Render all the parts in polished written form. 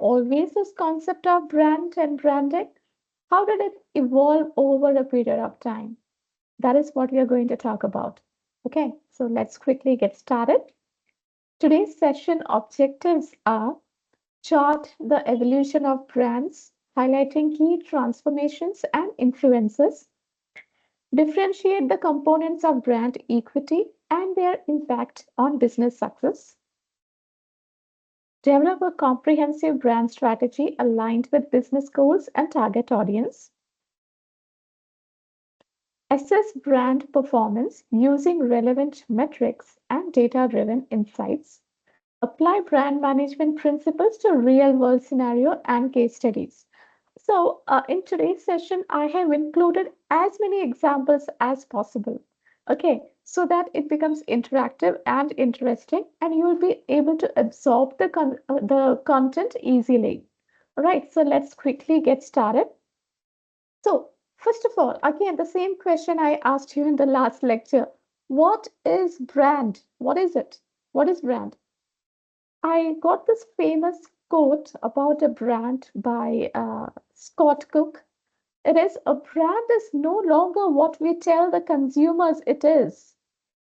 always this concept of brand and branding? How did it evolve over a period of time? That is what we are going to talk about. Okay, so let's quickly get started. Today's session objectives are chart the evolution of brands, highlighting key transformations and influences, differentiate the components of brand equity and their impact on business success, develop a comprehensive brand strategy aligned with business goals and target audience, assess brand performance using relevant metrics and data driven insights, apply brand management principles to real world scenario and case studies. So, in today's session, I have included as many examples as possible. Okay, so that it becomes interactive and interesting, and you will be able to absorb the content easily. All right, so let's quickly get started. So, first of all, again, the same question I asked you in the last lecture. What is brand? What is it? What is brand? I got this famous quote about a brand by Scott Cook. It is a brand is no longer what we tell the consumers it is.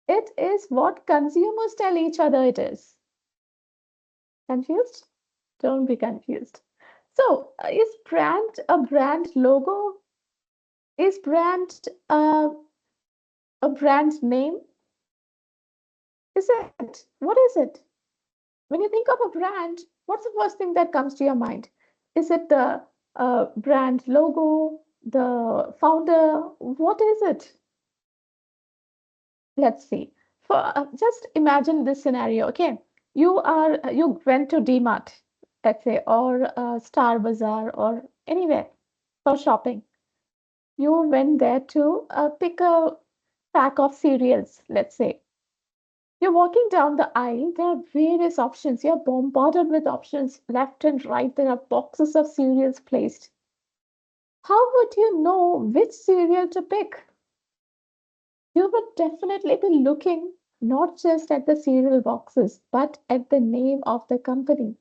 It is what consumers tell each other it is. Confused? Don't be confused. So, is brand a brand logo? Is brand a brand name? Is it? What is it? When you think of a brand, what's the first thing that comes to your mind? Is it the brand logo, the founder? What is it? Let's see. For just imagine this scenario. Okay, you went to DMart, let's say, or Star Bazaar, or anywhere for shopping. You went there to pick a pack of cereals, let's say. You're walking down the aisle, there are various options. You're bombarded with options left and right. There are boxes of cereals placed. How would you know which cereal to pick? You would definitely be looking not just at the cereal boxes, but at the name of the company.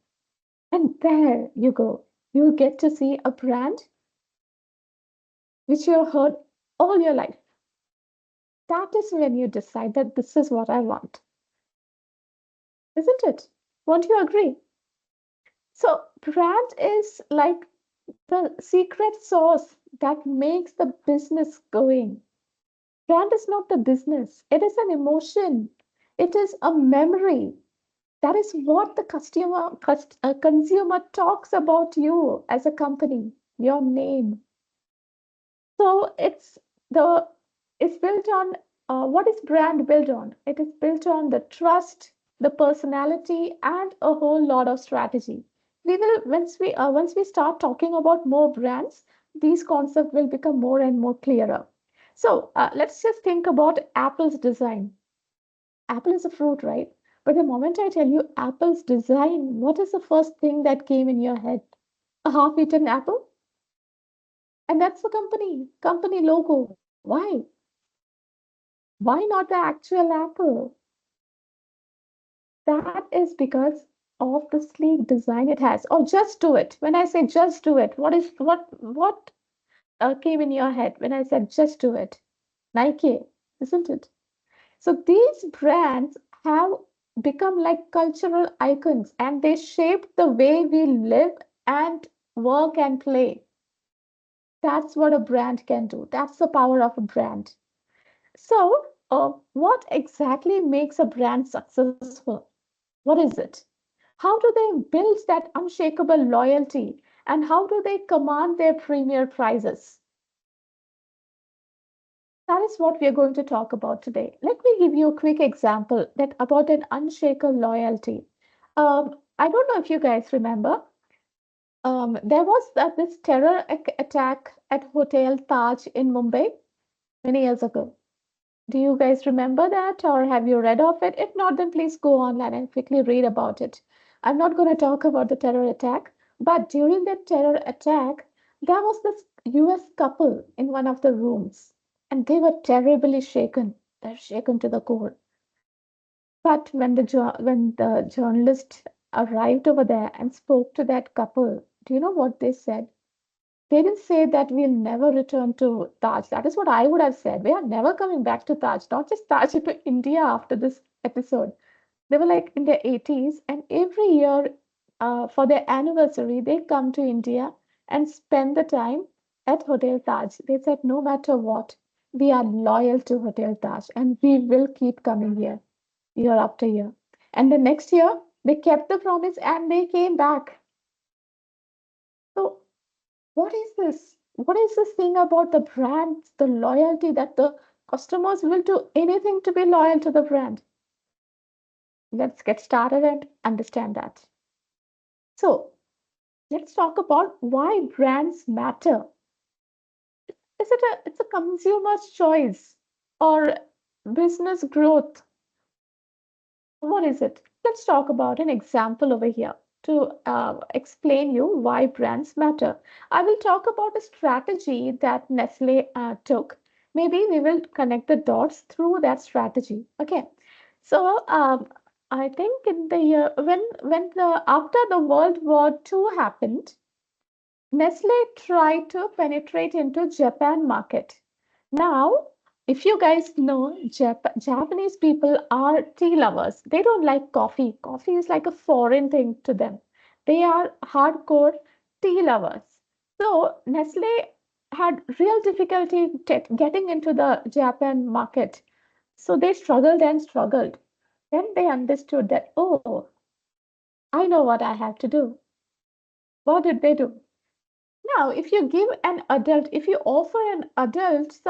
And there you go. You get to see a brand which you have heard all your life. That is when you decide that this is what I want, isn't it? Won't you agree? So, brand is like the secret sauce that makes the business going. Brand is not the business, it is an emotion, it is a memory. That is what the consumer talks about you as a company, your name. So the it's built on what is brand built on? It is built on the trust, the personality, and a whole lot of strategy. We will once we start talking about more brands, these concepts will become more and more clearer. So let's just think about Apple's design. Apple is a fruit, right? But the moment I tell you Apple's design, what is the first thing that came in your head? A half-eaten apple? And that's the company logo. Why? Why not the actual apple? That is because of the sleek design it has. Oh, just do it. When I say just do it, what came in your head when I said just do it? Nike, isn't it? So these brands have become like cultural icons and they shape the way we live and work and play. That's what a brand can do. That's the power of a brand. So, what exactly makes a brand successful? What is it? How do they build that unshakable loyalty? And how do they command their premier prices? That is what we are going to talk about today. Let me give you a quick example that about an unshakable loyalty. I don't know if you guys remember. There was this attack at Hotel Taj in Mumbai many years ago. Do you guys remember that or have you read of it? If not, then please go online and quickly read about it. I'm not going to talk about the terror attack, but during the terror attack, there was this US couple in one of the rooms and they were terribly shaken. They're shaken to the core. But when the journalist arrived over there and spoke to that couple, do you know what they said? They didn't say that we'll never return to Taj. That is what I would have said. We are never coming back to Taj, not just Taj, to India after this episode. They were like in their 80s, and every year for their anniversary, they come to India and spend the time at Hotel Taj. They said, no matter what, we are loyal to Hotel Taj and we will keep coming here year after year. And the next year, they kept the promise and they came back. So, what is this? What is this thing about the brand, the loyalty that the customers will do anything to be loyal to the brand? Let's get started and understand that. So, let's talk about why brands matter. It's a consumer's choice or business growth? What is it? Let's talk about an example over here to explain you why brands matter. I will talk about a strategy that Nestle took. Maybe we will connect the dots through that strategy. Okay. So I think in the year after the World War II happened, Nestle tried to penetrate into Japan market. Now, if you guys know, Japanese people are tea lovers. They don't like coffee. Coffee is like a foreign thing to them. They are hardcore tea lovers. So Nestle had real difficulty getting into the Japan market. So they struggled and struggled. Then they understood that, oh, I know what I have to do. What did they do? Now, if you offer an adult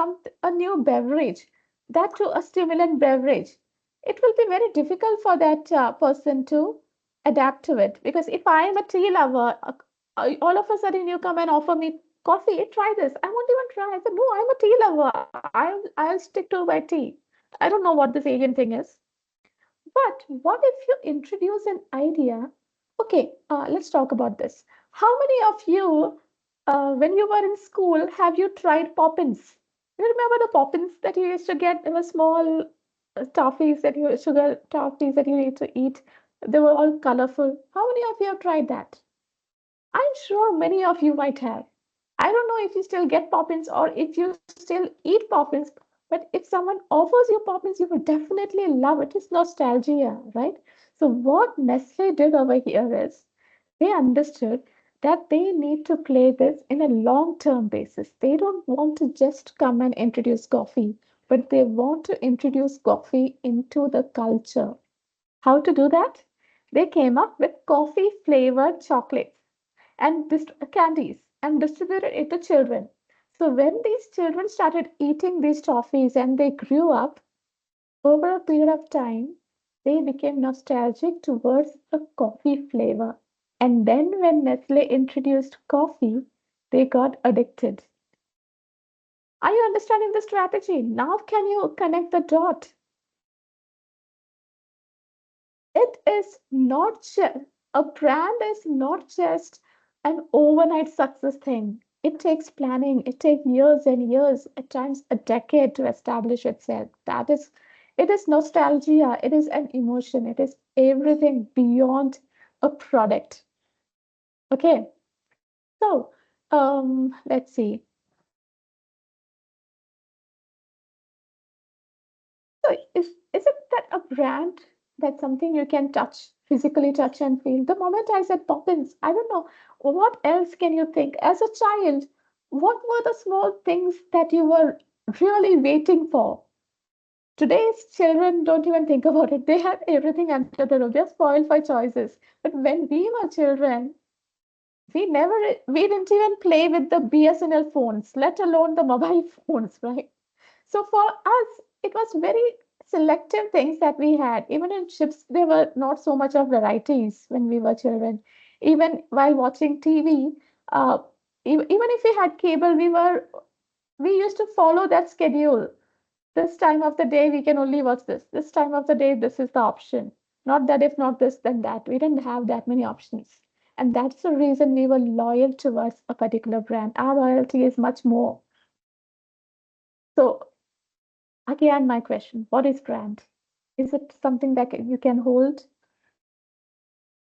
a new beverage, that too a stimulant beverage, it will be very difficult for that person to adapt to it. Because if I am a tea lover, all of a sudden you come and offer me coffee, try this. I won't even try. I said, no, I'm a tea lover. I'll stick to my tea. I don't know what this alien thing is. But what if you introduce an idea? Okay, let's talk about this. How many of you, when you were in school, have you tried poppins? You remember the poppins that you used to get? They were small toffees that you sugar toffees that you used to eat. They were all colorful. How many of you have tried that? I'm sure many of you might have. I don't know if you still get poppins or if you still eat poppins, but if someone offers you poppins, you will definitely love it. It's nostalgia, right? So, what Nestle did over here is they understood that they need to play this in a long term basis. They don't want to just come and introduce coffee, but they want to introduce coffee into the culture. How to do that? They came up with coffee flavored chocolates and candies and distributed it to children. So when these children started eating these toffees and they grew up, over a period of time, they became nostalgic towards a coffee flavor. And then when Nestle introduced coffee, they got addicted. Are you understanding the strategy? Now can you connect the dot? It is not just a brand is not just an overnight success thing. It takes planning, it takes years and years, at times a decade to establish itself. It is nostalgia, it is an emotion, it is everything beyond a product. Okay, so let's see. So is it that a brand that's something you can touch, physically touch and feel? The moment I said Poppins, I don't know what else can you think? As a child, what were the small things that you were really waiting for? Today's children don't even think about it. They have everything under the roof. They're spoiled for choices. But when we were children, we didn't even play with the BSNL phones, let alone the mobile phones, right? So for us, it was very selective things that we had. Even in chips, there were not so much of varieties when we were children. Even while watching TV, uh, even if we had cable, we used to follow that schedule. This time of the day, we can only watch this. This time of the day, this is the option. Not that if not this, then that. We didn't have that many options. And that's the reason we were loyal towards a particular brand. Our loyalty is much more. So again, my question, what is brand? Is it something that you can hold?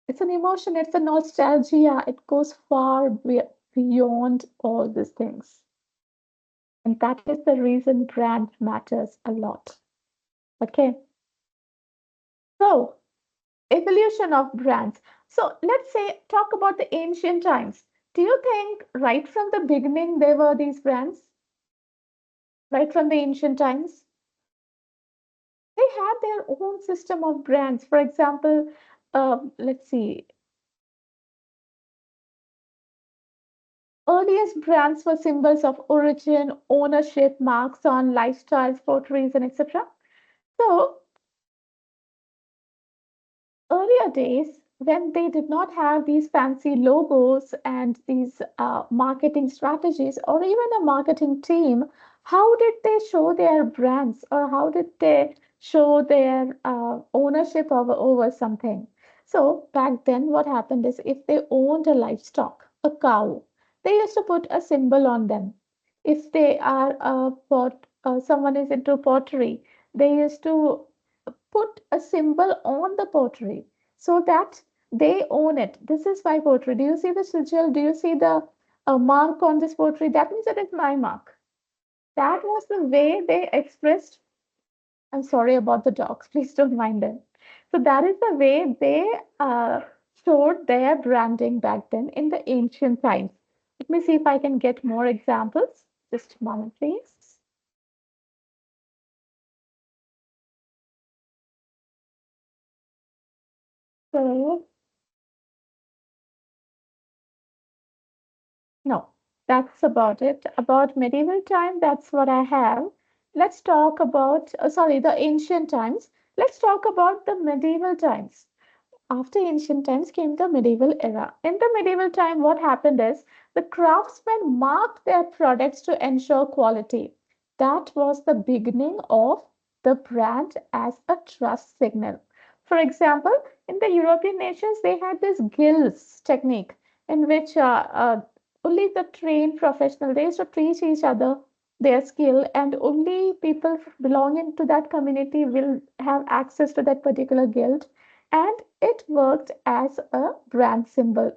It's an emotion, it's a nostalgia. It goes far beyond all these things. And that is the reason brand matters a lot. Okay. So, evolution of brands. So, let's say, talk about the ancient times. Do you think right from the beginning there were these brands? Right from the ancient times? They had their own system of brands. For example, let's see, earliest brands were symbols of origin, ownership, marks on lifestyles, potteries, and etc. So, earlier days, when they did not have these fancy logos and these marketing strategies or even a marketing team, how did they show their brands or how did they show their ownership over something? So back then, what happened is if they owned a livestock, a cow, they used to put a symbol on them. If they are someone is into pottery, they used to put a symbol on the pottery so that they own it. This is my pottery. Do you see the sigil? Do you see the mark on this pottery? That means it is my mark. That was the way they expressed. I'm sorry about the dogs. Please don't mind them. So that is the way they showed their branding back then in the ancient times. Let me see if I can get more examples. Just a moment, please. So no, that's about it. About medieval time, that's what I have. Let's talk about, sorry, the ancient times. Let's talk about the medieval times. After ancient times came the medieval era. In the medieval time, what happened is the craftsmen marked their products to ensure quality. That was the beginning of the brand as a trust signal. For example, in the European nations, they had this guilds technique in which only the trained professional they used to teach each other their skill, and only people belonging to that community will have access to that particular guild, and it worked as a brand symbol.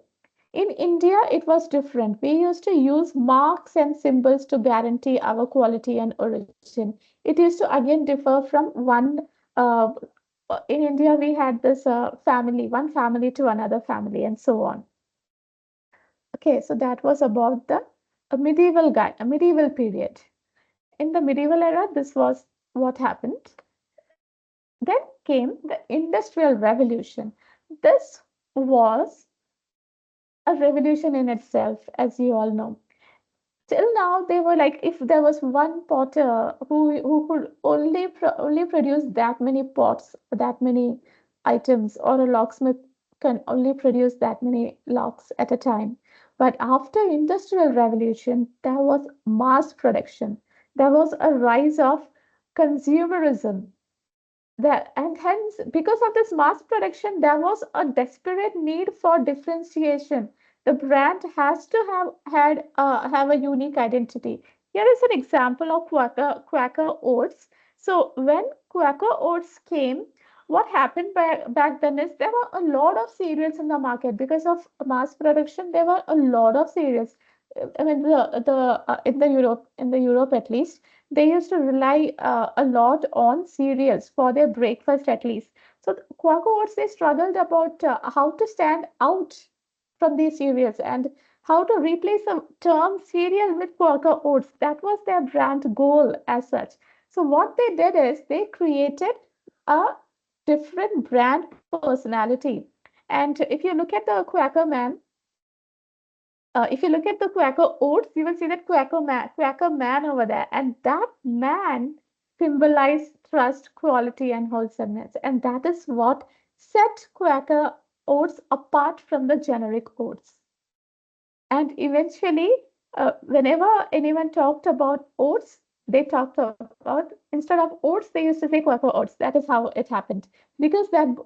In India, it was different. We used to use marks and symbols to guarantee our quality and origin. It used to again differ from one. Uh, in India, we had this family, one family to another family, and so on. Okay, so that was about the a medieval period. In the medieval era, this was what happened. Then came the Industrial Revolution. This was a revolution in itself, as you all know. Till now, they were like if there was one potter who could only produce that many pots, that many items, or a locksmith can only produce that many locks at a time. But after Industrial Revolution, there was mass production. There was a rise of consumerism that, and hence, because of this mass production, there was a desperate need for differentiation. The brand has to have a unique identity. Here is an example of Quaker Oats. So when Quaker Oats came, what happened back then is there were a lot of cereals in the market because of mass production. There were a lot of cereals. I mean, in the Europe at least, they used to rely a lot on cereals for their breakfast at least. So Quaker Oats, they struggled about how to stand out from these cereals and how to replace the term cereal with Quaker Oats. That was their brand goal as such. So what they did is they created a different brand personality. And if you look at the if you look at the Quaker Oats, you will see that Quaker man over there, and that man symbolized trust, quality, and wholesomeness, and that is what set Quaker Oats apart from the generic oats. And eventually, whenever anyone talked about oats, they talked about instead of oats, they used to say Quaker Oats. That is how it happened because that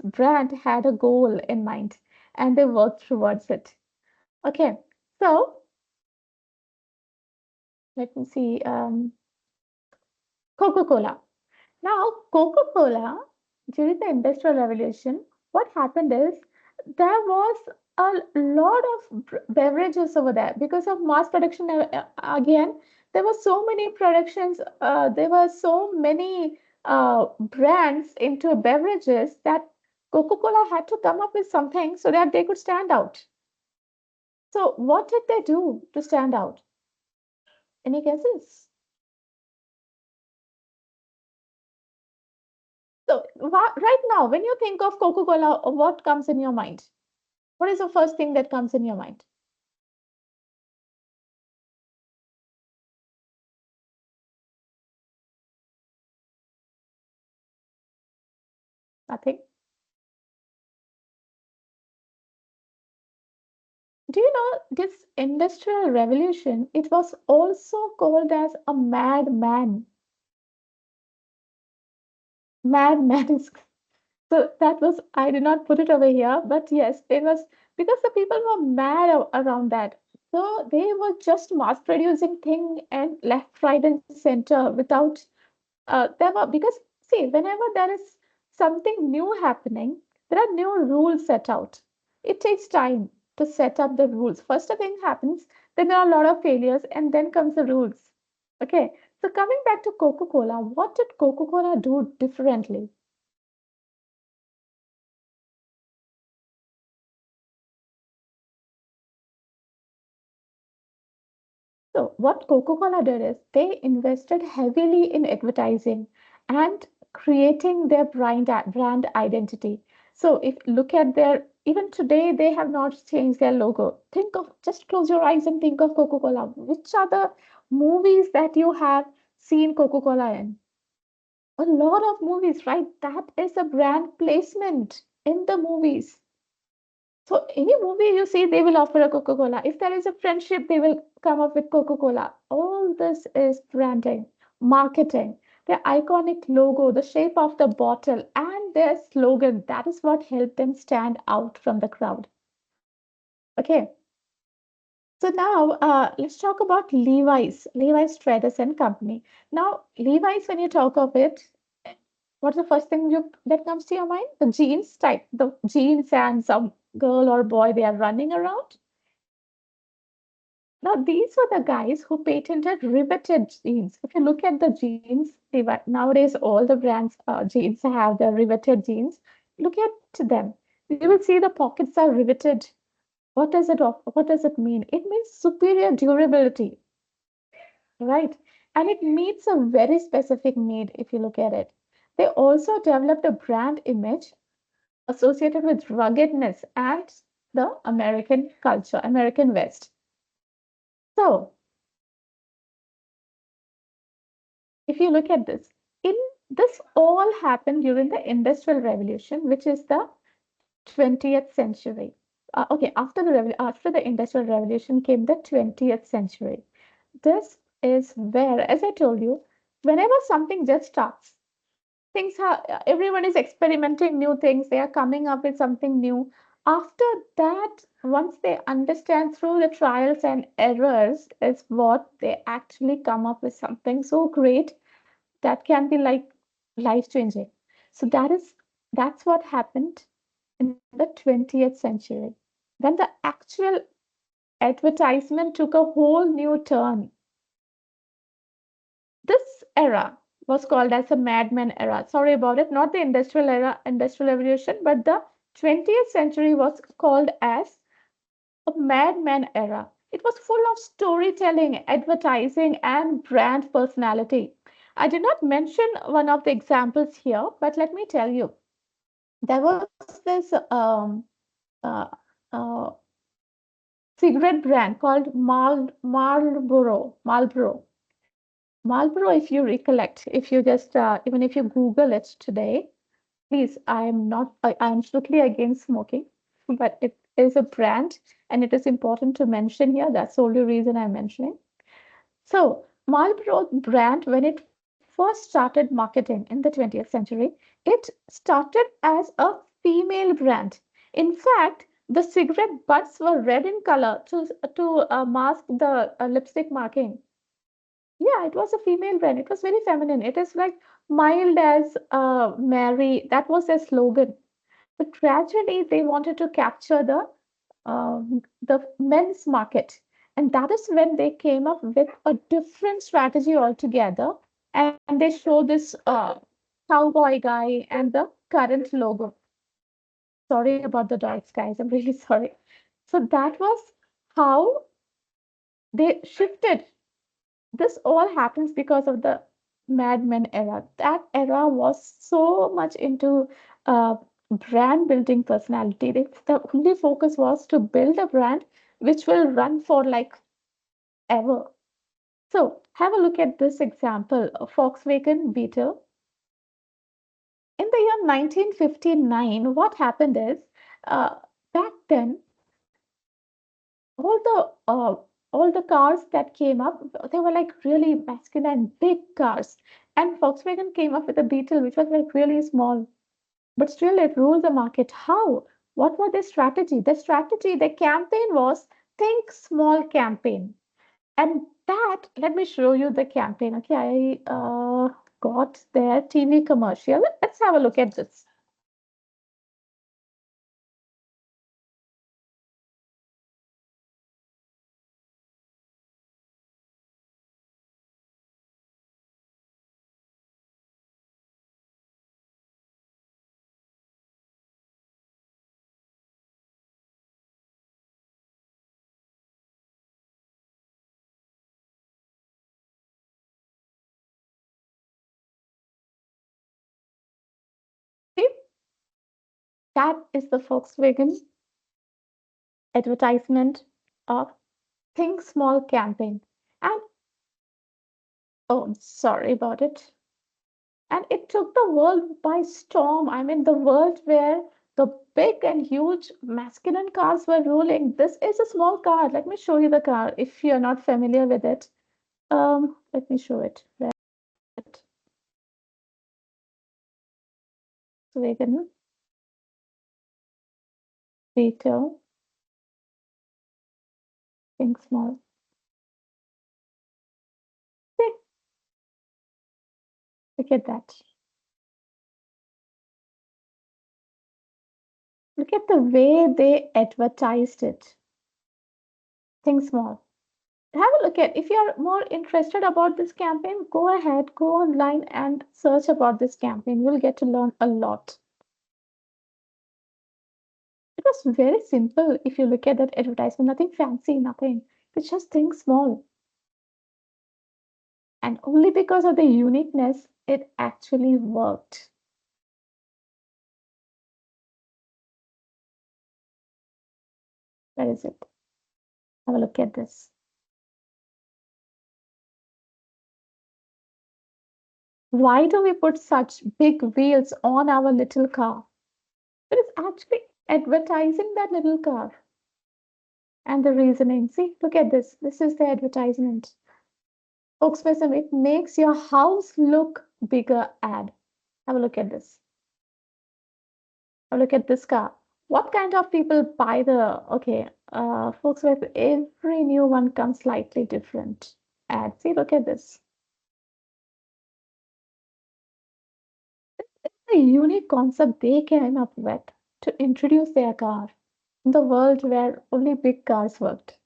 brand had a goal in mind, and they worked towards it. Okay, so let me see. Coca-Cola. Now, Coca-Cola, during the Industrial Revolution, what happened is there was a lot of beverages over there because of mass production. Again, there were so many productions, there were so many brands into beverages that Coca-Cola had to come up with something so that they could stand out. So, what did they do to stand out? Any guesses? So, right now, when you think of Coca-Cola, what comes in your mind? What is the first thing that comes in your mind? Nothing. Do you know this industrial revolution? It was also called as a madman. Madman is so that was I did not put it over here, but yes, it was because the people were mad around that. So they were just mass producing thing and left, right, and center without there were because see, whenever there is something new happening, there are new rules set out. It takes time to set up the rules. First, a thing happens, then there are a lot of failures, and then comes the rules. Okay, so coming back to Coca-Cola, what did Coca-Cola do differently? So, what Coca-Cola did is they invested heavily in advertising and creating their brand identity. So, if look at their even today, they have not changed their logo. Think of just close your eyes and think of Coca-Cola. Which are the movies that you have seen Coca-Cola in? A lot of movies, right? That is a brand placement in the movies. So any movie you see, they will offer a Coca-Cola. If there is a friendship, they will come up with Coca-Cola. All this is branding, marketing, their iconic logo, the shape of the bottle, and their slogan. That is what helped them stand out from the crowd. Okay. So now let's talk about Levi's Traders and Company. Now, Levi's, when you talk of it, what's the first thing that comes to your mind? The jeans type, the jeans and some girl or boy they are running around. Now, these were the guys who patented riveted jeans. If you look at the jeans, nowadays all the brands jeans have the riveted jeans. Look at them. You will see the pockets are riveted. What does it mean? It means superior durability, right? And it meets a very specific need if you look at it. They also developed a brand image associated with ruggedness and the American culture, American West. So, if you look at this, in this all happened during the Industrial Revolution, which is the 20th century. Okay, after the Industrial Revolution came the 20th century. This is where, as I told you, whenever something just starts, everyone is experimenting new things, they are coming up with something new. After that, once they understand through the trials and errors, is what they actually come up with something so great that can be like life changing. So that's what happened in the 20th century. Then the actual advertisement took a whole new turn. This era was called as a madman era. Sorry about it, not the industrial era, industrial revolution, but the 20th century was called as a madman era. It was full of storytelling, advertising, and brand personality. I did not mention one of the examples here, but let me tell you. There was this uh, uh, cigarette brand called Marlboro. Marlboro, if you recollect, if you just even if you Google it today, please, I am strictly against smoking, but it is a brand and it is important to mention here. That's the only reason I'm mentioning. So, Marlboro brand, when it first started marketing in the 20th century, it started as a female brand. In fact, the cigarette butts were red in color to mask the lipstick marking. Yeah, it was a female brand. It was very feminine. It is like mild as Mary. That was their slogan. But gradually, they wanted to capture the men's market. And that is when they came up with a different strategy altogether. And they show this cowboy guy and the current logo. Sorry about the dogs, guys. I'm really sorry. So that was how they shifted. This all happens because of the Mad Men era. That era was so much into uh, brand building personality. The only focus was to build a brand which will run for like ever. So have a look at this example, a Volkswagen Beetle. In the year 1959, what happened is back then all all the cars that came up, they were like really masculine, big cars. And Volkswagen came up with a Beetle, which was like really small, but still it ruled the market. How? What was their strategy? Their strategy, their campaign was think small campaign. And that, let me show you the campaign. Okay, I got their TV commercial. Let's have a look at this. See, that is the Volkswagen advertisement of Think Small campaign. And oh, I'm sorry about it. And it took the world by storm. I mean, the world where the big and huge masculine cars were ruling. This is a small car. Let me show you the car if you're not familiar with it. Let me show it. Right. Volkswagen Beetle. Think small. See, look at that. Look at the way they advertised it. Think small. Have a look at, if you're more interested about this campaign, go ahead, go online and search about this campaign. You'll get to learn a lot. It was very simple if you look at that advertisement, nothing fancy, nothing. It's just think small. And only because of the uniqueness, it actually worked. Where is it? Have a look at this. Why do we put such big wheels on our little car? It is actually advertising that little car. And the reasoning. See, look at this. This is the advertisement. Spokesperson, it makes your house look bigger ad. Have a look at this. Have a look at this car. What kind of people buy the, okay, Volkswagen, every new one comes slightly different ad. See, look at this. It's a unique concept they came up with to introduce their car in the world where only big cars worked.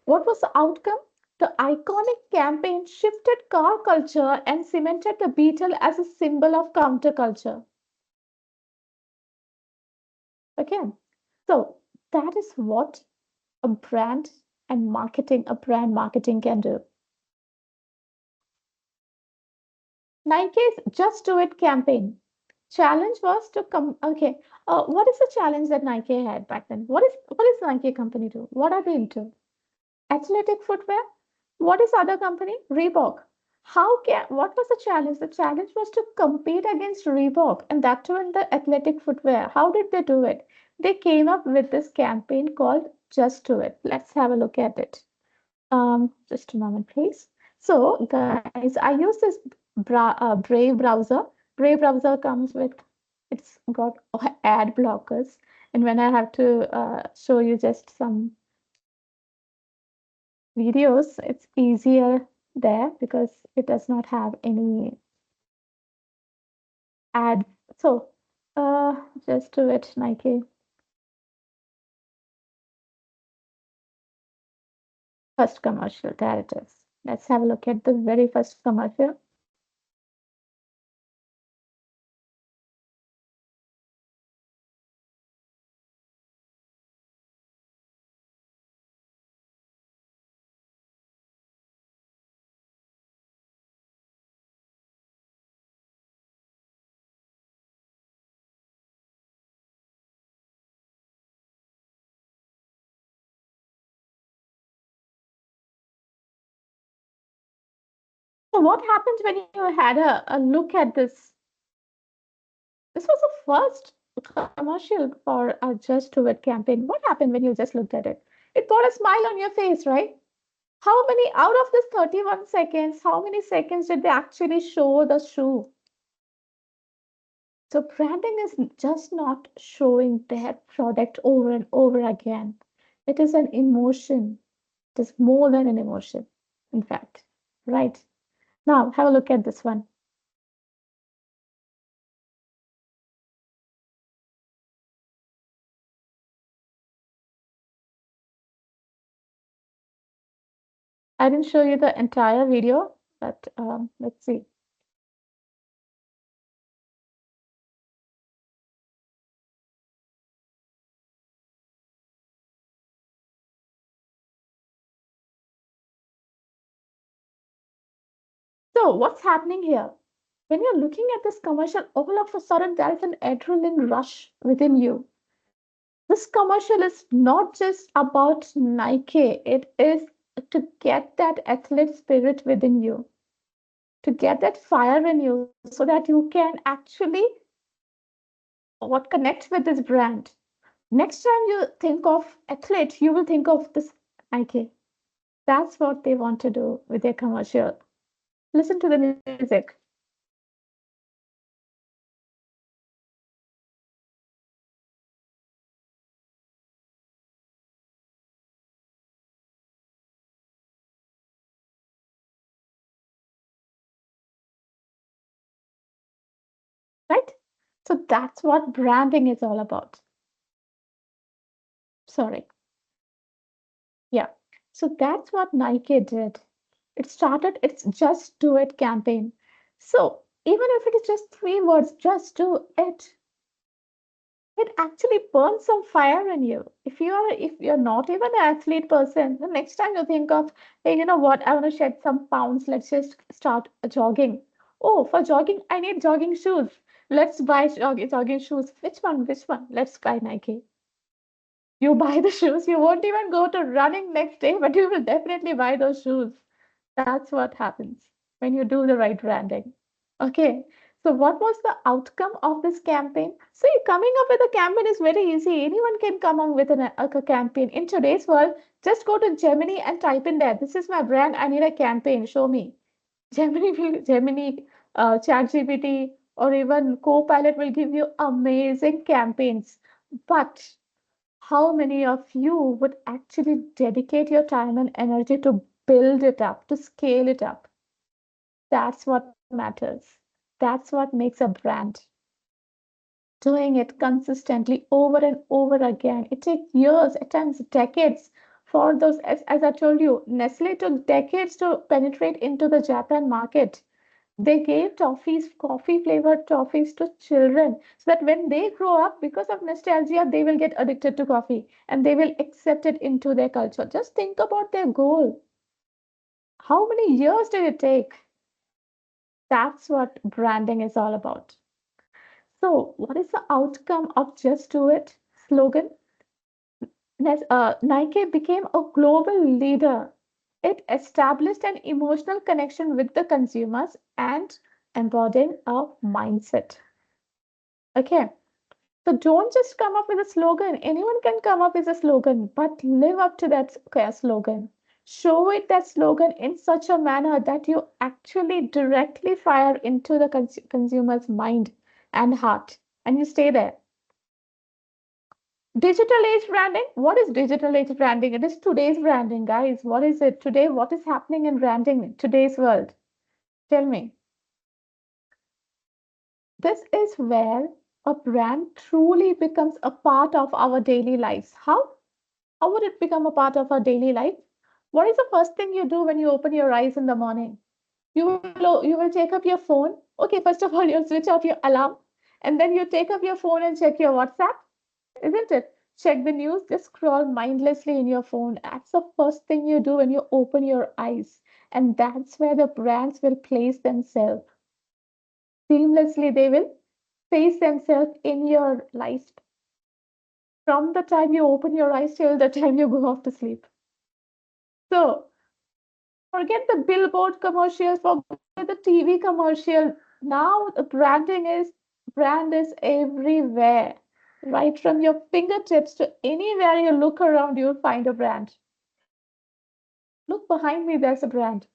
What was the outcome? The iconic campaign shifted car culture and cemented the Beetle as a symbol of counterculture. Okay, so that is what a brand marketing can do. Nike's Just Do It campaign. Challenge was to come. Okay, what is the challenge that Nike had back then? What is Nike company do? What are they into? Athletic footwear. What is other company? Reebok. What was the challenge? The challenge was to compete against Reebok and that too in the athletic footwear. How did they do it? They came up with this campaign called Just Do It. Let's have a look at it. Just a moment, please. So, guys, I use this Brave browser. Brave browser comes with, it's got ad blockers. And when I have to show you just some videos, it's easier there because it does not have any ad. So, Just do it, Nike. First commercial, there it is. Let's have a look at the very first commercial. So what happened when you had a look at this? This was the first commercial for a Just Do It campaign. What happened when you just looked at it? It brought a smile on your face, right? How many out of this 31 seconds, how many seconds did they actually show the shoe? So branding is just not showing their product over and over again. It is an emotion. It is more than an emotion, in fact. Right. Now, have a look at this one. I didn't show you the entire video, but let's see. So, what's happening here? When you're looking at this commercial, all of a sudden there is an adrenaline rush within you. This commercial is not just about Nike, it is to get that athlete spirit within you, to get that fire in you so that you can actually what connect with this brand. Next time you think of athlete, you will think of this Nike. That's what they want to do with their commercial. Listen to the music, right? So that's what branding is all about. Sorry. Yeah. So that's what Nike did. It started its Just Do It campaign. So even if it is just three words, just do it actually burns some fire in you. If you're not even an athlete person, the next time you think of, hey, you know what, I want to shed some pounds, let's just start jogging. Oh, for jogging, I need jogging shoes. Let's buy jogging shoes. Which one? Which one? Let's buy Nike. You buy the shoes, you won't even go to running next day, but you will definitely buy those shoes. That's what happens when you do the right branding. Okay, so what was the outcome of this campaign? So coming up with a campaign is very easy. Anyone can come up with a campaign. In today's world, just go to Gemini and type in there, this is my brand, I need a campaign, show me. Gemini, ChatGPT, or even Copilot will give you amazing campaigns. But how many of you would actually dedicate your time and energy to build it up, to scale it up? That's what matters. That's what makes a brand. Doing it consistently over and over again. It takes years, at times decades for those, as I told you, Nestle took decades to penetrate into the Japan market. They gave toffees, coffee flavored toffees to children so that when they grow up, because of nostalgia, they will get addicted to coffee and they will accept it into their culture. Just think about their goal. How many years did it take? That's what branding is all about. So, what is the outcome of Just Do It slogan? Nike became a global leader. It established an emotional connection with the consumers and embodying a mindset. Okay, so don't just come up with a slogan. Anyone can come up with a slogan, but live up to that slogan. Show it that slogan in such a manner that you actually directly fire into the consumer's mind and heart, and you stay there. Digital age branding? What is digital age branding? It is today's branding, guys. What is it today? What is happening in branding in today's world? Tell me. This is where a brand truly becomes a part of our daily lives. How? How would it become a part of our daily life? What is the first thing you do when you open your eyes in the morning? You will take up your phone. Okay, first of all, you'll switch off your alarm, and then you take up your phone and check your WhatsApp, isn't it? Check the news, just scroll mindlessly in your phone. That's the first thing you do when you open your eyes. And that's where the brands will place themselves. Seamlessly, they will place themselves in your life from the time you open your eyes till the time you go off to sleep. So forget the billboard commercials, forget the TV commercial. Now the brand is everywhere. Right from your fingertips to anywhere you look around, you'll find a brand. Look behind me, there's a brand.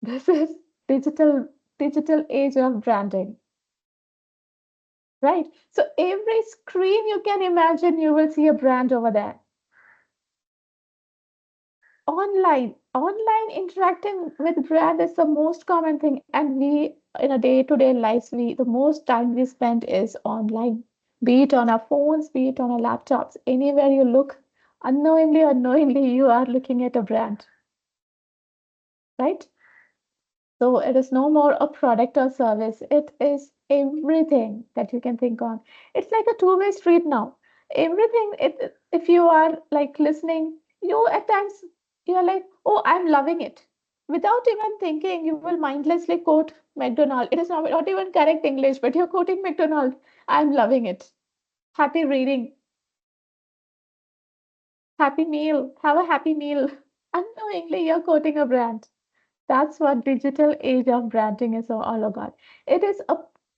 This is digital age of branding, right? So every screen you can imagine, you will see a brand over there. Online interacting with brand is the most common thing, and we in a day-to-day lives, we the most time we spend is online, be it on our phones, be it on our laptops, anywhere you look, unknowingly or knowingly, you are looking at a brand, right? So it is no more a product or service. It is everything that you can think on. It's like a two-way street now. Everything, if you are like listening, you at times you're like, oh, I'm loving it. Without even thinking, you will mindlessly quote McDonald. It is not even correct English, but you're quoting McDonald. I'm loving it. Happy reading, happy meal, have a happy meal. Unknowingly, you're quoting a brand. That's what digital age of branding is all about. It is a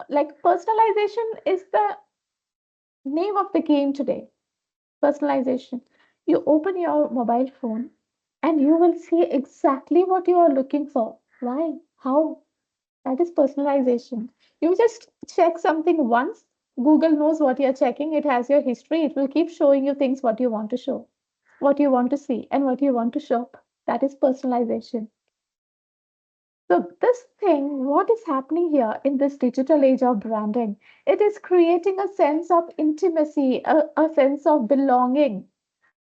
like personalization is the name of the game today. Personalization. You open your mobile phone and you will see exactly what you are looking for. Why? How? That is personalization. You just check something once. Google knows what you're checking. It has your history. It will keep showing you things what you want to show, what you want to see, and what you want to shop. That is personalization. So, this thing, what is happening here in this digital age of branding? It is creating a sense of intimacy, a sense of belonging.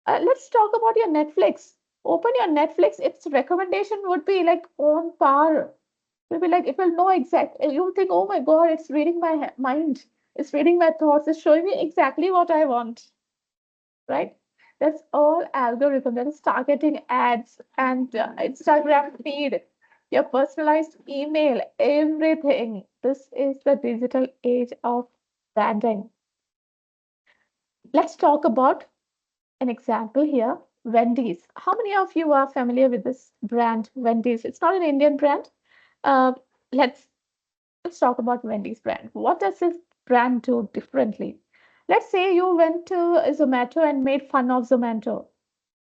Let's talk about your Netflix. Open your Netflix, its recommendation would be like on par. It will be like, it will know exact. You'll think, oh my God, it's reading my mind. It's reading my thoughts. It's showing me exactly what I want, right? That's all algorithm. That is targeting ads and Instagram feed, your personalized email, everything. This is the digital age of branding. Let's talk about an example here. Wendy's. How many of you are familiar with this brand, Wendy's? It's not an Indian brand. Uh, let's let's talk about Wendy's brand. What does this brand do differently? Let's say you went to Zomato and made fun of Zomato,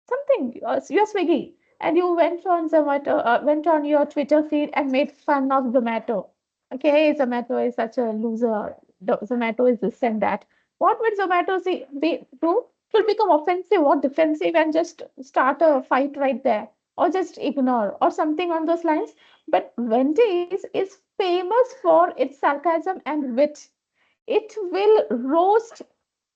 something, you're Swiggy, and you went on your Twitter feed and made fun of Zomato. Okay, Zomato is such a loser. Zomato is this and that. What would Zomato do? It will become offensive or defensive and just start a fight right there, or just ignore, or something on those lines. But Wendy's is famous for its sarcasm and wit. It will roast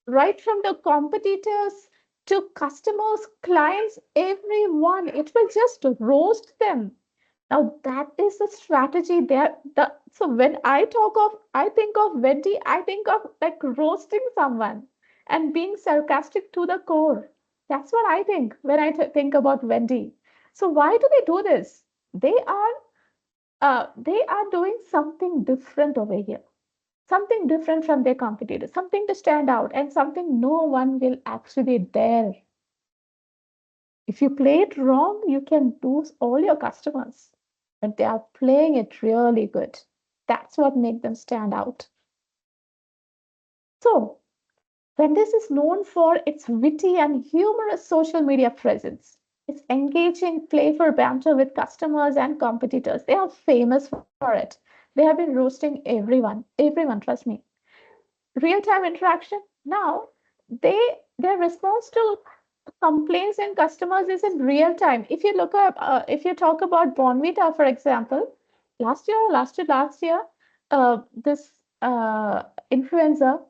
right from the competitors to customers, clients, everyone. It will just roast them. Now that is the strategy there. So when I think of Wendy, I think of like roasting someone and being sarcastic to the core. That's what I think when I think about Wendy. So why do they do this? They are doing something different over here, something different from their competitors, something to stand out, and something no one will actually dare. If you play it wrong, you can lose all your customers. But they are playing it really good. That's what makes them stand out. So, Wendy's is known for its witty and humorous social media presence. Its engaging, playful banter with customers and competitors. They are famous for it. They have been roasting everyone, trust me. Real-time interaction. Now, their response to complaints and customers is in real time. If you talk about Bonvita, for example, last year, this influencer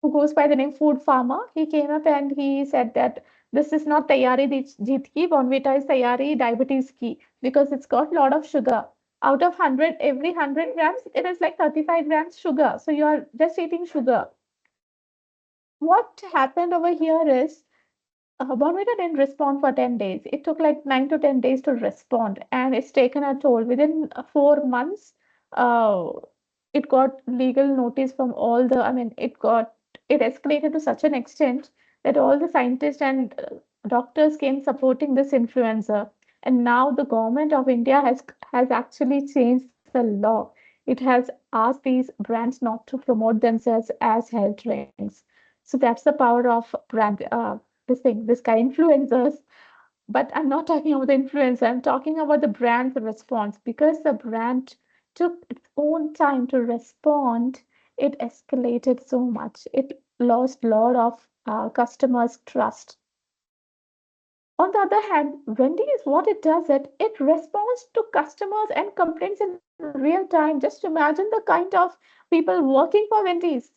who goes by the name Food Farmer. He came up and he said that this is not tayari jeet ki, Bonvita is tayari diabetes ki because it's got a lot of sugar. Out of 100, every 100 grams, it is like 35 grams sugar. So you are just eating sugar. What happened over here is Bonvita didn't respond for 10 days. It took like 9 to 10 days to respond, and it's taken a toll. Within 4 months, uh, it got legal notice from all the, I mean, it escalated to such an extent that all the scientists and doctors came supporting this influencer. And now the government of India has actually changed the law. It has asked these brands not to promote themselves as health drinks. So that's the power of this guy influencers. But I'm not talking about the influencer, I'm talking about the brand's response. Because the brand took its own time to respond, it escalated so much. It lost a lot of customers trust. On the other hand, Wendy's, what it does, it responds to customers and complaints in real time. Just imagine the kind of people working for Wendy's.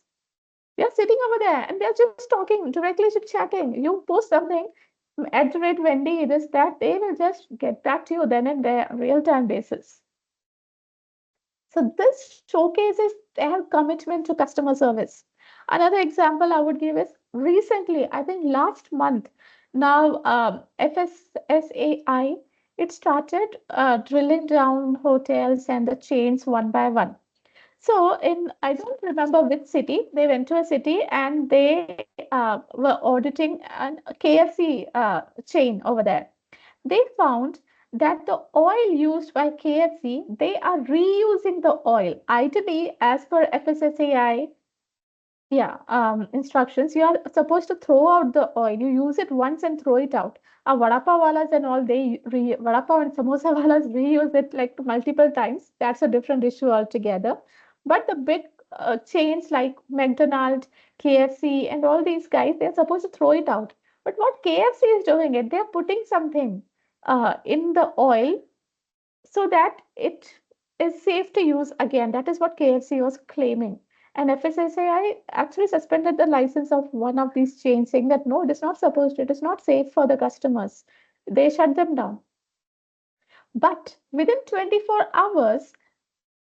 They're sitting over there and they're just talking, directly to chatting. You post something, at the rate Wendy, this, that, they will just get back to you then and there, real-time basis. So this showcases their commitment to customer service. Another example I would give is recently, I think last month, now FSSAI, it started drilling down hotels and the chains one by one. So in I don't remember which city, they went to a city and they were auditing an KFC chain over there. They found that the oil used by KFC, they are reusing the oil. Ideally, as per FSSAI, yeah, instructions. You are supposed to throw out the oil. You use it once and throw it out. Vada pav walas and all, vada pav and samosa walas reuse it like multiple times. That's a different issue altogether. But the big chains like McDonald's, KFC, and all these guys, they're supposed to throw it out. But what KFC is doing it, they're putting something in the oil so that it is safe to use again. That is what KFC was claiming. And FSSAI actually suspended the license of one of these chains, saying that no, it is not supposed to, it is not safe for the customers. They shut them down. But within 24 hours,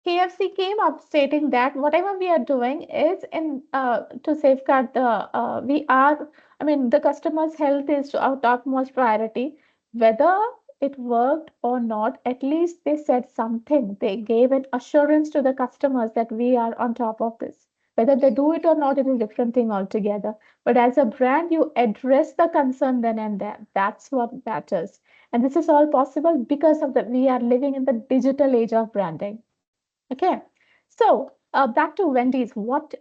KFC came up stating that whatever we are doing is in to safeguard I mean, the customer's health is our topmost priority. Whether it worked or not, at least they said something. They gave an assurance to the customers that we are on top of this. Whether they do it or not, it is a different thing altogether. But as a brand, you address the concern then and there. That's what matters. And this is all possible because of that we are living in the digital age of branding. Okay, so back to Wendy's. What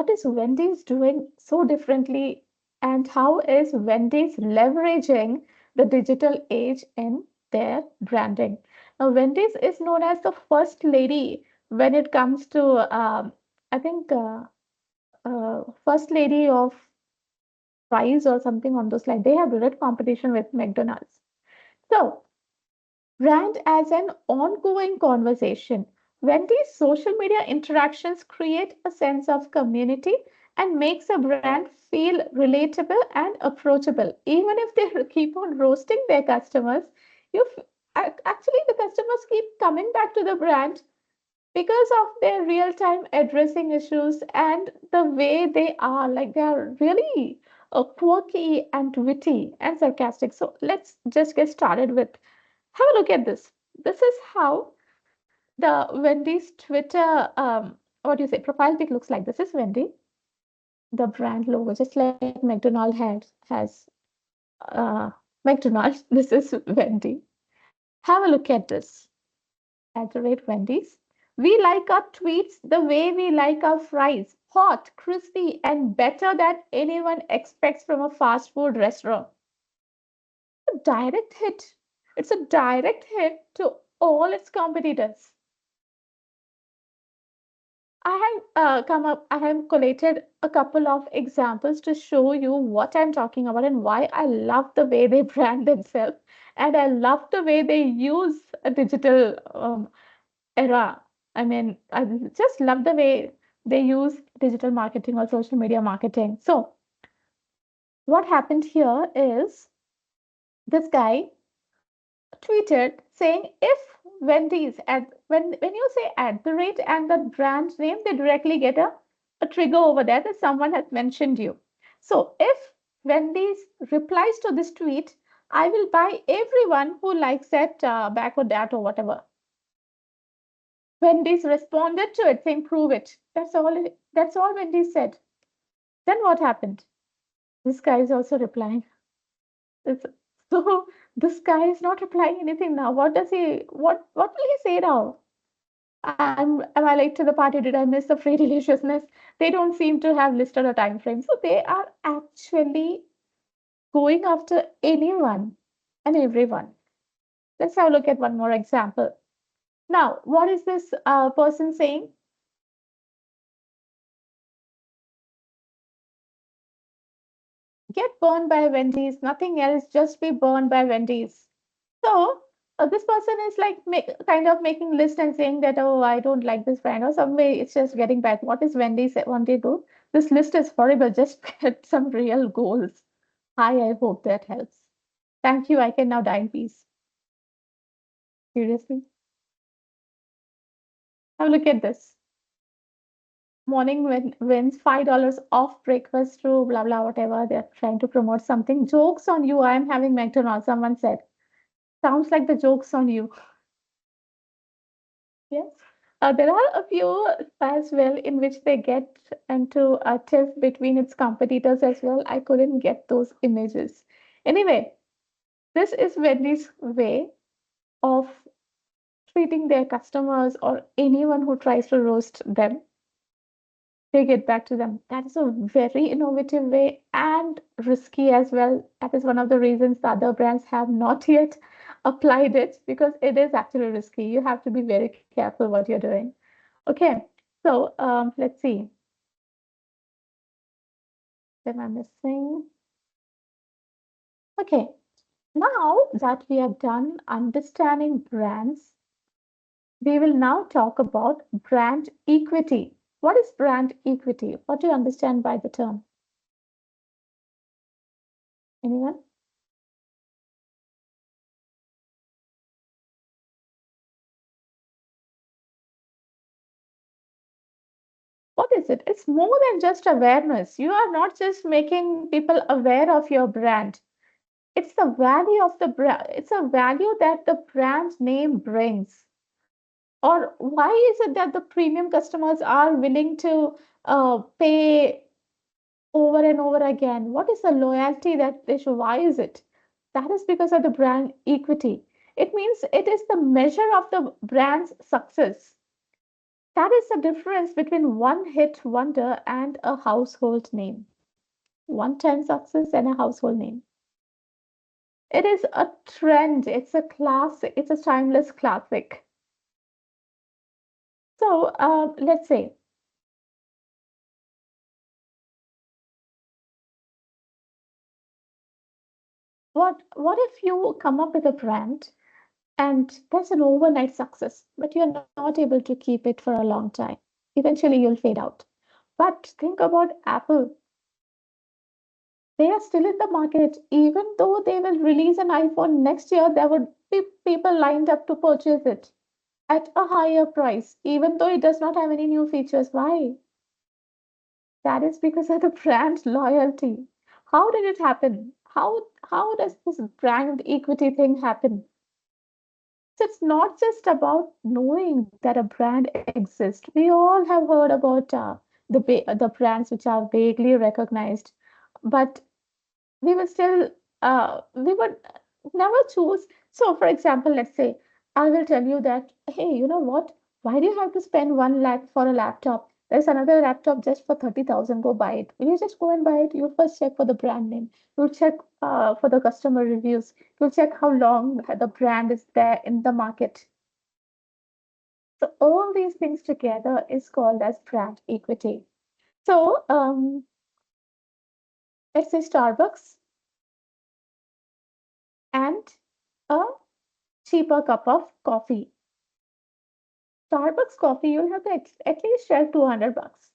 is Wendy's doing so differently, and how is Wendy's leveraging the digital age in their branding? Now, Wendy's is known as the first lady when it comes to, I think, first lady of fries or something on those lines. They have direct competition with McDonald's. So brand as an ongoing conversation. When these social media interactions create a sense of community and makes a brand feel relatable and approachable, even if they keep on roasting their customers, actually the customers keep coming back to the brand because of their real time addressing issues and the way they are. Like they are really quirky and witty and sarcastic. So let's just get started with have a look at this. This is how the Wendy's Twitter, what do you say, profile pic looks like. This is Wendy, the brand logo, just like McDonald has uh, McDonald's. This is Wendy. Have a look at this. At the rate Wendy's. We like our tweets the way we like our fries, hot, crispy, and better than anyone expects from a fast food restaurant. A direct hit. It's a direct hit to all its competitors. I have collated a couple of examples to show you what I'm talking about and why I love the way they brand themselves. And I love the way they use a digital era. I mean, I just love the way. They use digital marketing or social media marketing. So what happened here is this guy tweeted saying if Wendy's at when you say at the rate and the brand name, they directly get a trigger over there that someone has mentioned you. So if Wendy's replies to this tweet, I will buy everyone who likes that back or that or whatever. Wendy's responded to it saying prove it. That's all Wendy's said. Then what happened? This guy is also replying. It's, so this guy is not replying anything now. What will he say now? Am I late to the party? Did I miss the free deliciousness? They don't seem to have listed a time frame. So they are actually going after anyone and everyone. Let's have a look at one more example. Now, what is this person saying? Get burned by Wendy's, nothing else, just be burned by Wendy's. So this person is like kind of making list and saying that, oh, I don't like this brand or some way it's just getting back. What is Wendy do? This list is horrible. Just get some real goals. Hi, I hope that helps. Thank you. I can now die in peace. Seriously. Now look at this. Morning when wins $5 off breakfast through blah blah whatever. They're trying to promote something. Jokes on you. I'm having McDonald's. Someone said. Sounds like the joke's on you. Yes. There are a few as well in which they get into a tiff between its competitors as well. I couldn't get those images. Anyway, this is Wendy's way of treating their customers or anyone who tries to roast them. They get back to them. That is a very innovative way and risky as well. That is one of the reasons the other brands have not yet applied it because it is actually risky. You have to be very careful what you're doing. Okay, so let's see. What am I missing? Okay, now that we are done understanding brands, we will now talk about brand equity. What is brand equity? What do you understand by the term? Anyone? What is it? It's more than just awareness. You are not just making people aware of your brand. It's the value of the brand. It's a value that the brand name brings. Or why is it that the premium customers are willing to pay over and over again? What is the loyalty that they show? Why is it? That is because of the brand equity. It means it is the measure of the brand's success. That is the difference between one hit wonder and a household name. One time success and a household name. It is a trend, it's a classic, it's a timeless classic. So let's say, what if you come up with a brand and there's an overnight success, but you're not able to keep it for a long time? Eventually, you'll fade out. But think about Apple. They are still in the market, even though they will release an iPhone next year, there would be people lined up to purchase it at a higher price, even though it does not have any new features. Why? That is because of the brand loyalty. How did it happen? How does this brand equity thing happen? So it's not just about knowing that a brand exists. We all have heard about the brands which are vaguely recognized, but we would never choose. So, for example, let's say I will tell you that, hey, you know what? Why do you have to spend 1 lakh for a laptop? There's another laptop just for 30,000. Go buy it. Will you just go and buy it? You first check for the brand name. You'll check for the customer reviews. You'll check how long the brand is there in the market. So all these things together is called as brand equity. So let's say Starbucks and a cheaper cup of coffee. Starbucks coffee, you'll have to at least shell 200 bucks.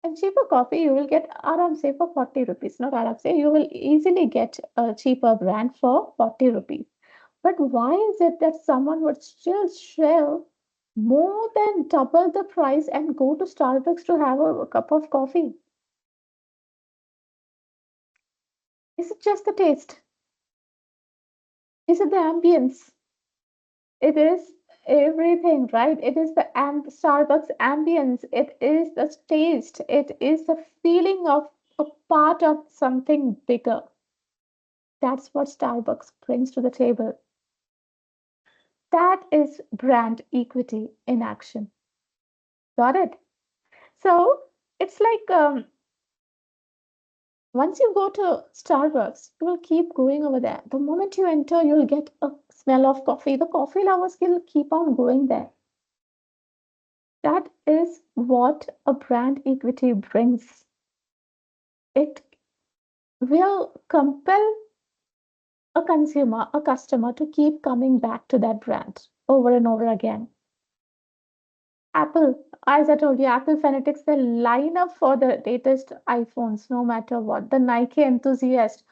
And cheaper coffee you will get aram say for 40 rupees. Not aram say, you will easily get a cheaper brand for 40 rupees. But why is it that someone would still shell more than double the price and go to Starbucks to have a cup of coffee? Is it just the taste? Is it the ambience? It is everything, right? It is the Starbucks ambience. It is the taste. It is the feeling of a part of something bigger. That's what Starbucks brings to the table. That is brand equity in action. Got it? So it's like once you go to Starbucks, you will keep going over there. The moment you enter, you'll get a smell of coffee. The coffee lovers will keep on going there. That is what a brand equity brings. It will compel a consumer, a customer to keep coming back to that brand over and over again. Apple, as I told you, Apple fanatics, they line up for the latest iPhones no matter what. The Nike enthusiast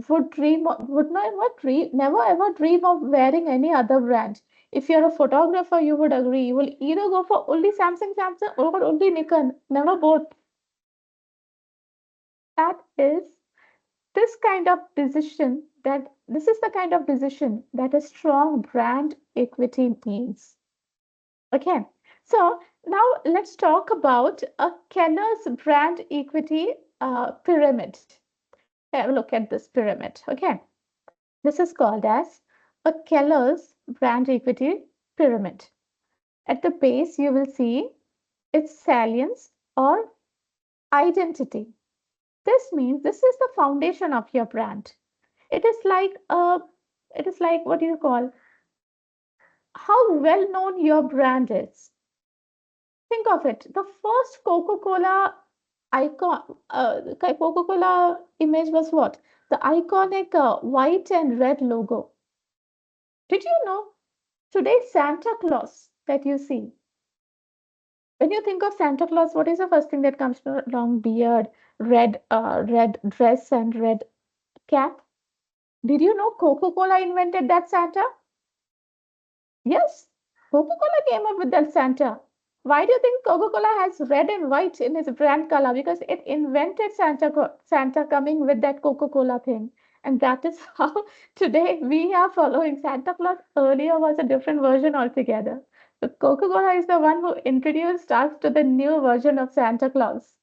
would never dream, never ever dream of wearing any other brand. If you're a photographer, you would agree. You will either go for only Samsung, or only Nikon, never both. That is this is the kind of decision that a strong brand equity means. Okay, so now let's talk about a Keller's brand equity pyramid. Have a look at this pyramid. Okay, this is called as a Keller's brand equity pyramid. At the base, you will see its salience or identity. This means this is the foundation of your brand. It is like what do you call how well known your brand is. Think of it. The first Coca-Cola icon, Coca-Cola image was what? The iconic white and red logo. Did you know today Santa Claus that you see? When you think of Santa Claus, what is the first thing that comes to long beard, red dress, and red cap? Did you know Coca-Cola invented that Santa? Yes, Coca-Cola came up with that Santa. Why do you think Coca-Cola has red and white in its brand color? Because it invented Santa coming with that Coca-Cola thing. And that is how today we are following Santa Claus. Earlier was a different version altogether. So Coca-Cola is the one who introduced us to the new version of Santa Claus.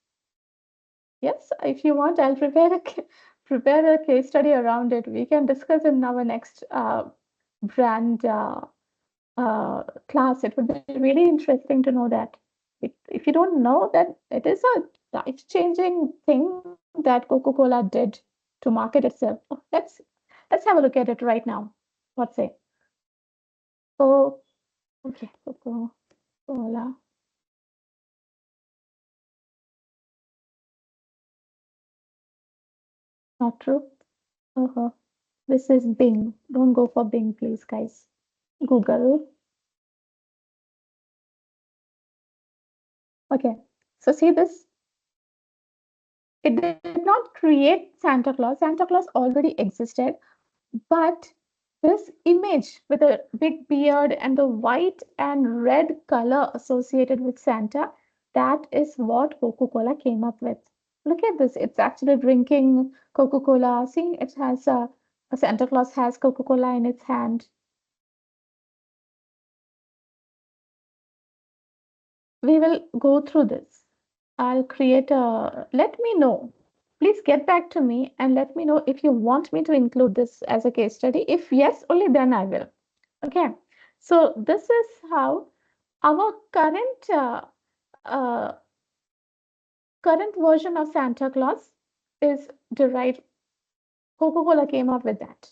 Yes, if you want, I'll prepare a case study around it. We can discuss in our next brand class. It would be really interesting to know that. If you don't know that it is a life-changing thing that Coca-Cola did to market itself. Oh, let's have a look at it right now. What say? Oh, okay, Coca-Cola. Not true. Uh-huh. This is Bing. Don't go for Bing, please, guys. Google. Okay. So see this? It did not create Santa Claus. Santa Claus already existed. But this image with a big beard and the white and red color associated with Santa, that is what Coca-Cola came up with. Look at this. It's actually drinking Coca-Cola. See, it has a Santa Claus has Coca-Cola in its hand. We will go through this. I'll create a, let me know. Please get back to me and let me know if you want me to include this as a case study. If yes, only then I will. Okay. So this is how our uh, current version of Santa Claus is derived. Coca-Cola came up with that.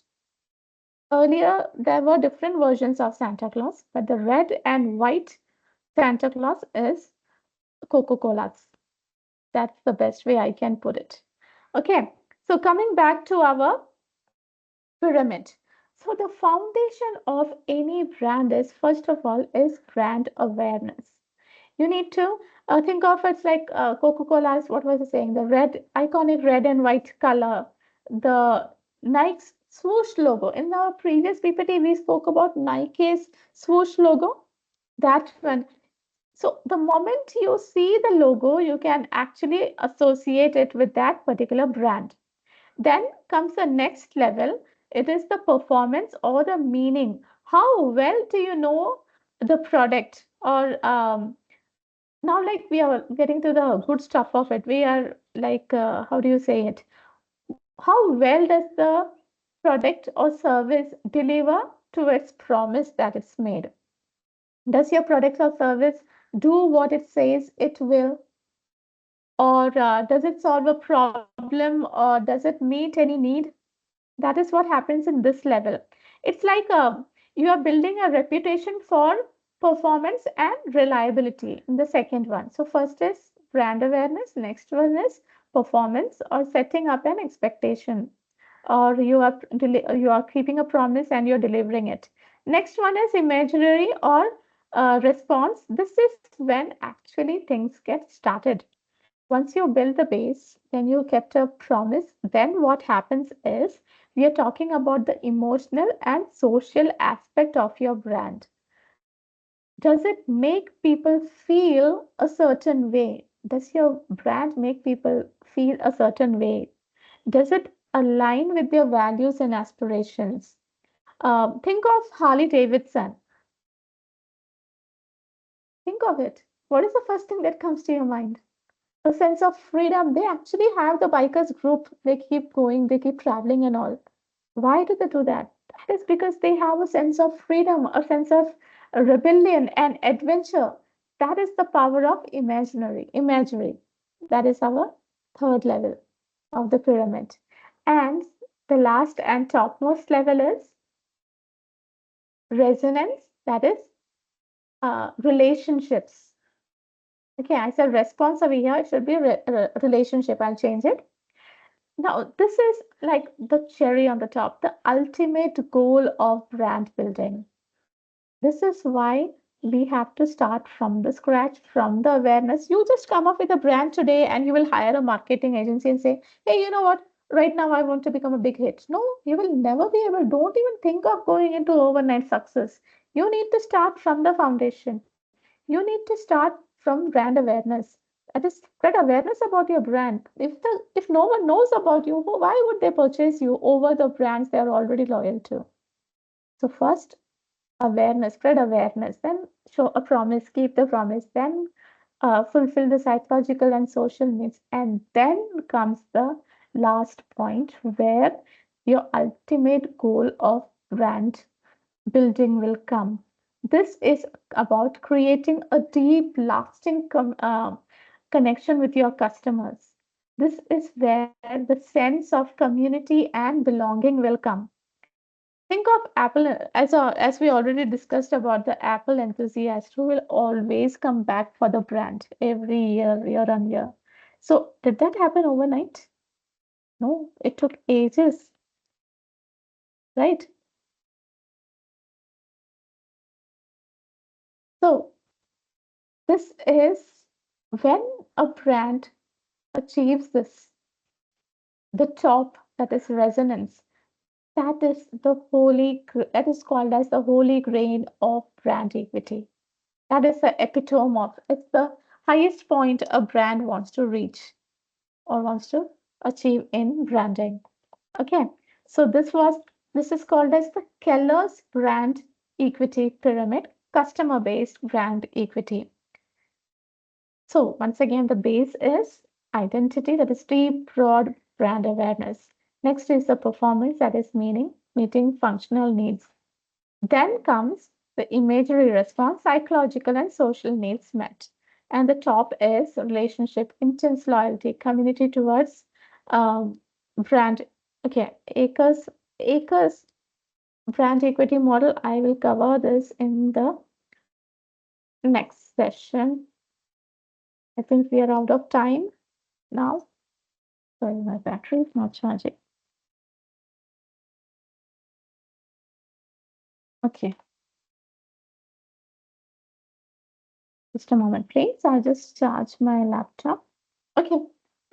Earlier, there were different versions of Santa Claus, but the red and white Santa Claus is Coca-Cola's. That's the best way I can put it. Okay, so coming back to our pyramid. So the foundation of any brand is, first of all, is brand awareness. You need to think of it's like Coca-Cola's, what was I saying? The red, iconic red and white color, the Nike's swoosh logo. In the previous PPT, we spoke about Nike's swoosh logo. That one. So the moment you see the logo, you can actually associate it with that particular brand. Then comes the next level. It is the performance or the meaning. How well do you know the product? Or now, like we are getting to the good stuff of it. We are like, how do you say it? How well does the product or service deliver to its promise that it's made? Does your product or service do what it says it will? Or does it solve a problem or does it meet any need? That is what happens in this level. It's like you are building a reputation for performance and reliability in the second one. So, first is brand awareness, next one is performance or setting up an expectation, or you are keeping a promise and you're delivering it. Next one is imaginary or response. This is when actually things get started. Once you build the base, then you kept a promise. Then what happens is we are talking about the emotional and social aspect of your brand. Does it make people feel a certain way? Does your brand make people feel a certain way? Does it align with their values and aspirations? Think of Harley Davidson. Think of it. What is the first thing that comes to your mind? A sense of freedom. They actually have the bikers group. They keep going, they keep traveling and all. Why do they do that? That is because they have a sense of freedom, a sense of rebellion and adventure. That is the power of imagery. That is our third level of the pyramid. And the last and topmost level is resonance. That is relationships. Okay, I said response over here. It should be relationship. I'll change it. Now, this is like the cherry on the top, the ultimate goal of brand building. This is why we have to start from the scratch, from the awareness. You just come up with a brand today and you will hire a marketing agency and say, hey, you know what? Right now, I want to become a big hit. No, you will never be able. Don't even think of going into overnight success. You need to start from the foundation. You need to start from brand awareness. That is, spread awareness about your brand. If no one knows about you, why would they purchase you over the brands they are already loyal to? So first, awareness, spread awareness, then show a promise, keep the promise, then fulfill the psychological and social needs, and then comes the last point where your ultimate goal of brand building will come. This is about creating a deep, lasting connection with your customers. This is where the sense of community and belonging will come. Think of Apple as we already discussed about the Apple enthusiast who will always come back for the brand every year, year on year. So, did that happen overnight? No, it took ages, right? So, this is when a brand achieves this, the top, that is resonance. That is that is called as the holy grail of brand equity. That is the epitome of, it's the highest point a brand wants to reach or wants to achieve in branding. Okay, so this is called as the Keller's brand equity pyramid, customer based brand equity. So once again, the base is identity, that is deep, broad brand awareness. Next is the performance, that is meeting functional needs. Then comes the imagery response, psychological and social needs met. And the top is relationship, intense loyalty, community towards brand. Okay, Acres brand equity model. I will cover this in the next session. I think we are out of time now. Sorry, my battery is not charging. Okay. Just a moment, please. I'll just charge my laptop. Okay.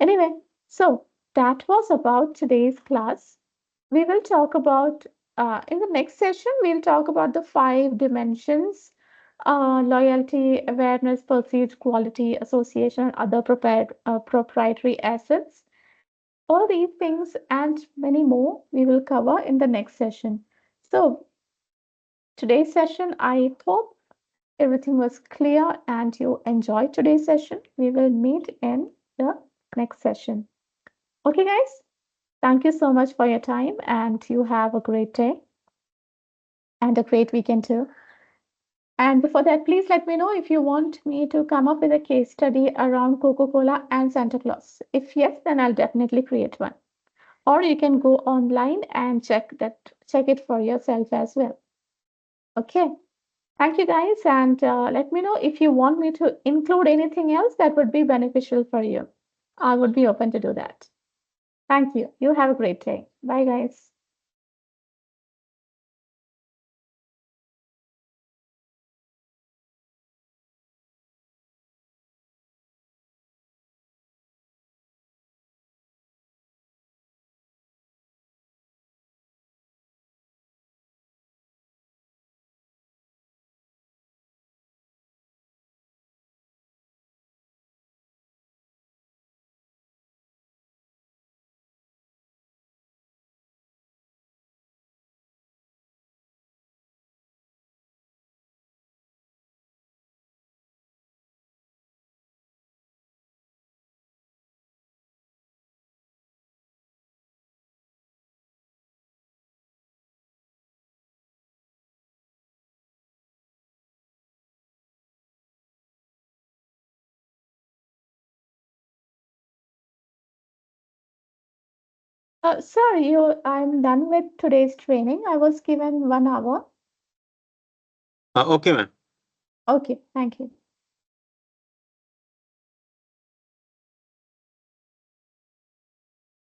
Anyway, so that was about today's class. We will talk about, in the next session, we'll talk about the five dimensions: loyalty, awareness, perceived quality, association, other proprietary assets. All these things and many more we will cover in the next session. So, today's session, I hope everything was clear and you enjoyed today's session. We will meet in the next session. Okay, guys? Thank you so much for your time and you have a great day and a great weekend too. And before that, please let me know if you want me to come up with a case study around Coca Cola and Santa Claus. If yes, then I'll definitely create one. Or you can go online and check it for yourself as well. Okay. Thank you guys, and let me know if you want me to include anything else that would be beneficial for you. I would be open to do that. Thank you. You have a great day. Bye, guys. Sorry, I'm done with today's training. I was given 1 hour. Okay, ma'am. Okay, thank you.